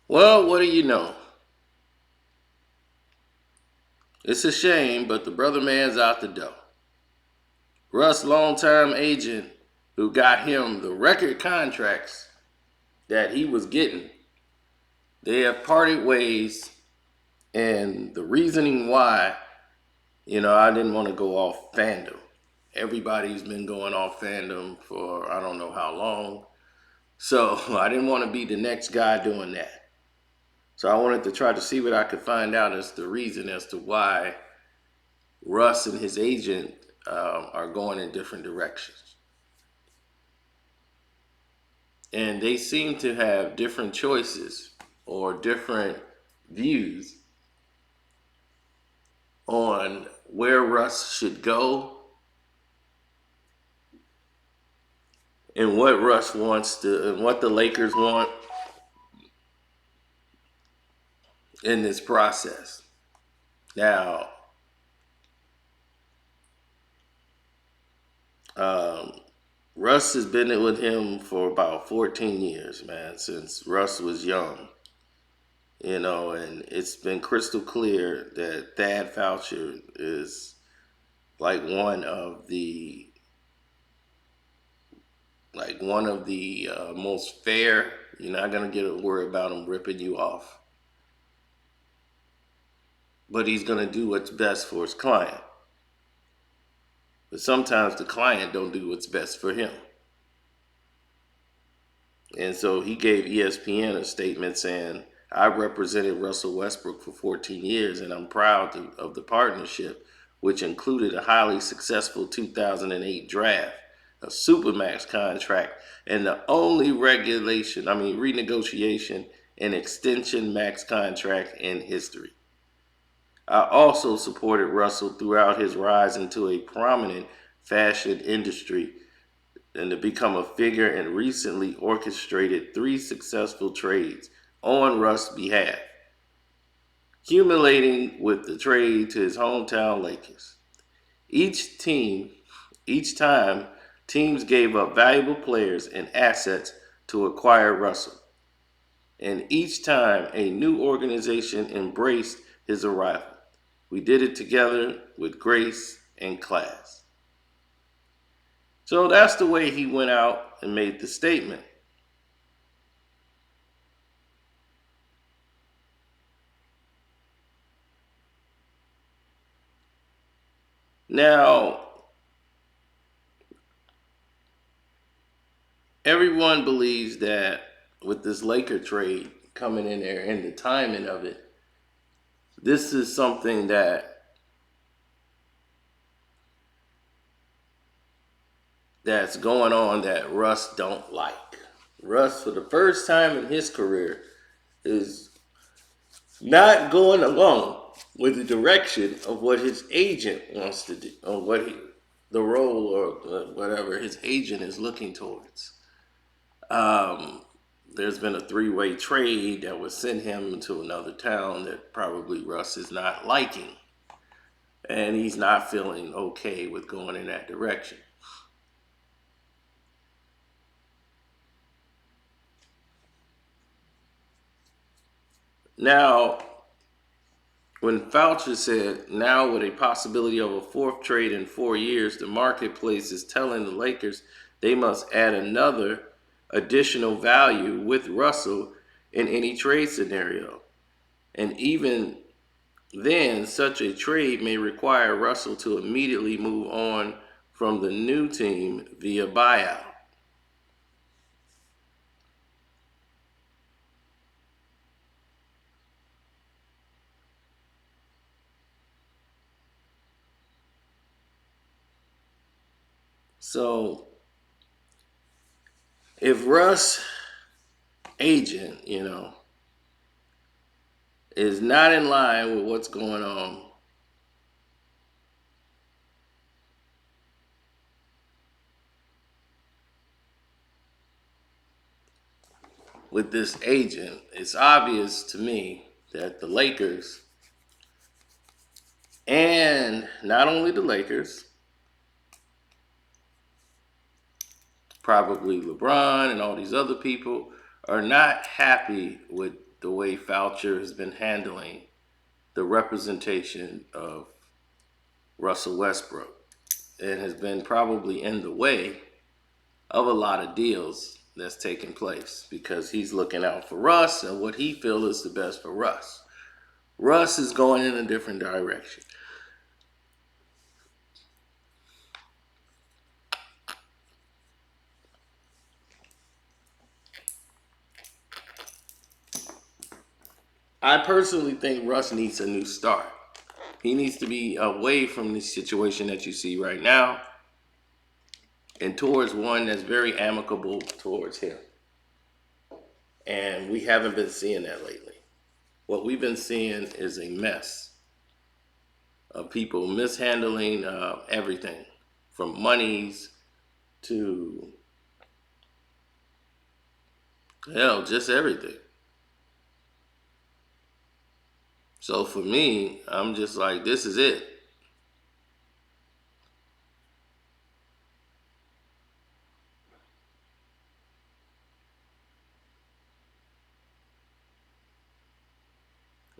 Well, what do you know? It's a shame, but the brother man's out the door. Russ' longtime agent, who got him the record contracts that he was getting, they have parted ways. And the reasoning why, I didn't want to go off fandom. Everybody's been going off fandom for I don't know how long. So I didn't want to be the next guy doing that. So I wanted to try to see what I could find out as the reason as to why Russ and his agent are going in different directions. And they seem to have different choices or different views on where Russ should go and what Russ wants to, and what the Lakers want in this process. Now, um, Russ has been with him for about 14 years, man, since Russ was young. And it's been crystal clear that Thad Foucher is like one of the most fair. You're not gonna get a worry about him ripping you off, but he's gonna do what's best for his client. But sometimes the client don't do what's best for him. And so he gave ESPN a statement saying, I represented Russell Westbrook for 14 years, and I'm proud of the partnership, which included a highly successful 2008 draft, a Supermax contract, and the only renegotiation and extension max contract in history. I also supported Russell throughout his rise into a prominent fashion industry and to become a figure and recently orchestrated 3 successful trades on Russ's behalf, culminating with the trade to his hometown Lakers. Each team, each time, teams gave up valuable players and assets to acquire Russell. And each time, a new organization embraced his arrival. We did it together with grace and class. So that's the way he went out and made the statement. Now, everyone believes that with this Laker trade coming in there and the timing of it, this is something that's going on that Russ don't like. Russ, for the first time in his career, is not going along with the direction of what his agent wants to do, or the role or whatever his agent is looking towards. Um, there's been a 3-way trade that would send him to another town that probably Russ is not liking, and he's not feeling okay with going in that direction. Now, when Foucher said, now with a possibility of a 4th trade in 4 years, the marketplace is telling the Lakers they must add another additional value with Russell in any trade scenario. And even then, such a trade may require Russell to immediately move on from the new team via buyout. So if Russ agent, is not in line with what's going on with this agent, it's obvious to me that the Lakers, and not only the Lakers, probably LeBron and all these other people, are not happy with the way Foucher has been handling the representation of Russell Westbrook, and has been probably in the way of a lot of deals that's taking place because he's looking out for Russ and what he feels is the best for Russ. Russ is going in a different direction. I personally think Russ needs a new start. He needs to be away from the situation that you see right now and towards one that's very amicable towards him. And we haven't been seeing that lately. What we've been seeing is a mess of people mishandling everything from monies to, hell, just everything. So for me, I'm just like, this is it.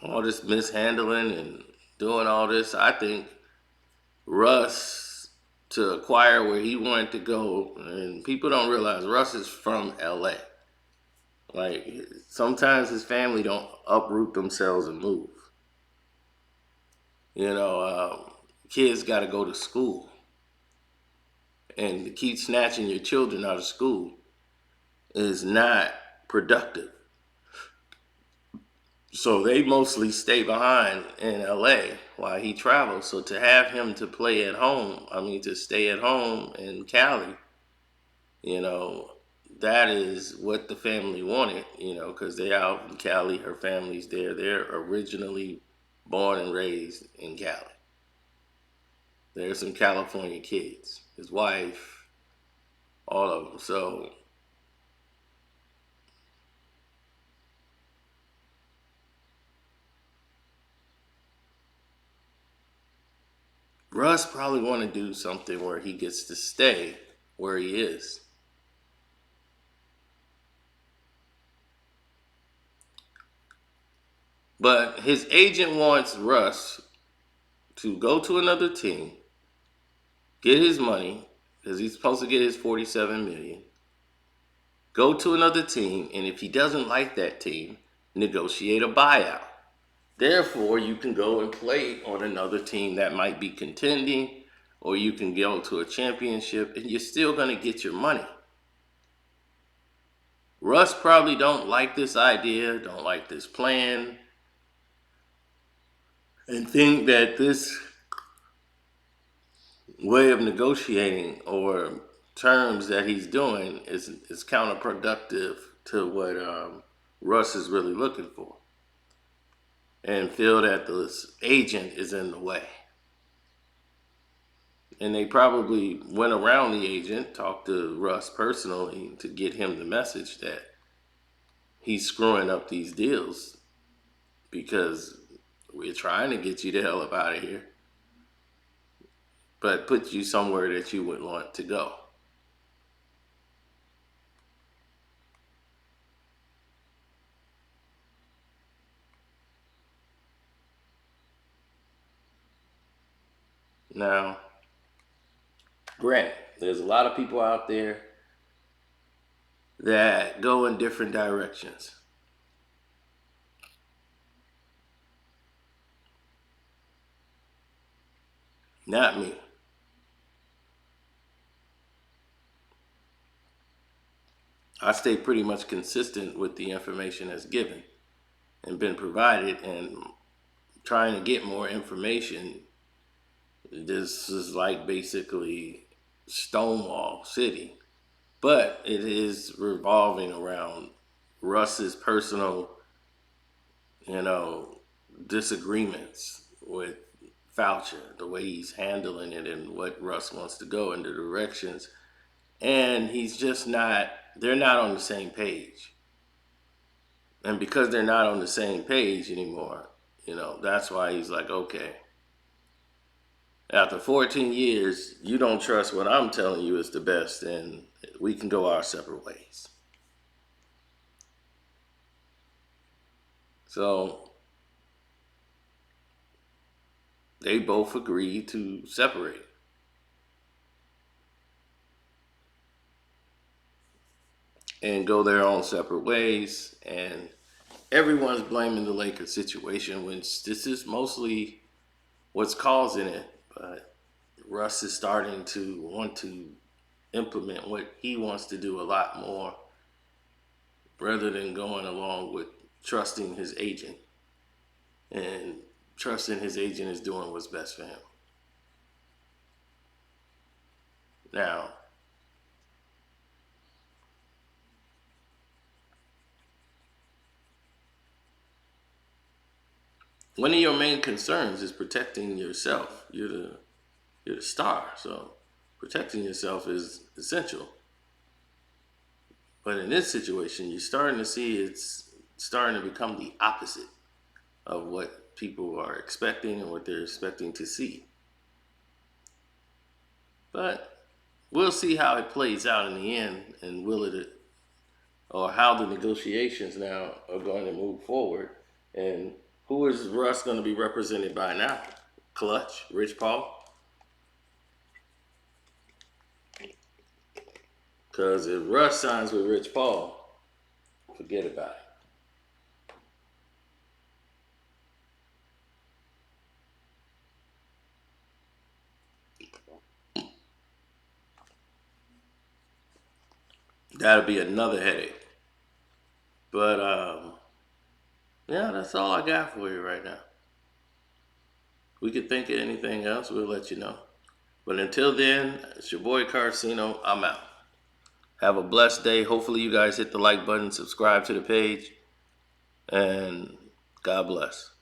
All this mishandling and doing all this, I think Russ to acquire where he wanted to go, and people don't realize Russ is from LA. Like, sometimes his family don't uproot themselves and move. Kids got to go to school. And to keep snatching your children out of school is not productive. So they mostly stay behind in LA while he travels. So to have him to play at home, to stay at home in Cali, that is what the family wanted, because they're out in Cali, her family's there. They're originally born and raised in Cali. There's some California kids, his wife, all of them. So Russ probably want to do something where he gets to stay where he is. But his agent wants Russ to go to another team, get his money, because he's supposed to get his $47 million, go to another team, and if he doesn't like that team, negotiate a buyout. Therefore, you can go and play on another team that might be contending, or you can go to a championship, and you're still going to get your money. Russ probably don't like this idea, don't like this plan, and think that this way of negotiating or terms that he's doing is counterproductive to what Russ is really looking for, and feel that this agent is in the way. And they probably went around the agent, talked to Russ personally to get him the message that he's screwing up these deals because we're trying to get you the hell up out of here, but put you somewhere that you would want to go. Now, granted, there's a lot of people out there that go in different directions. Not me. I stay pretty much consistent with the information that's given and been provided, and trying to get more information. This is like basically Stonewall City, but it is revolving around Russ's personal, disagreements with Foucher, the way he's handling it and what Russ wants to go in the directions. And he's just not, they're not on the same page. And because they're not on the same page anymore, that's why he's like, okay, after 14 years, you don't trust what I'm telling you is the best, and we can go our separate ways. So they both agreed to separate and go their own separate ways. And everyone's blaming the Lakers situation, which this is mostly what's causing it. But Russ is starting to want to implement what he wants to do a lot more rather than going along with trusting his agent. And trusting his agent is doing what's best for him. Now, one of your main concerns is protecting yourself. You're the star, so protecting yourself is essential. But in this situation, you're starting to see it's starting to become the opposite of what people are expecting and what they're expecting to see. But we'll see how it plays out in the end, and will it, or how the negotiations now are going to move forward. And who is Russ going to be represented by now? Clutch, Rich Paul? Because if Russ signs with Rich Paul, forget about it. That'll be another headache. But yeah, that's all I got for you right now. We could think of anything else, we'll let you know. But until then, it's your boy Carceno. I'm out. Have a blessed day. Hopefully you guys hit the like button, subscribe to the page, and God bless.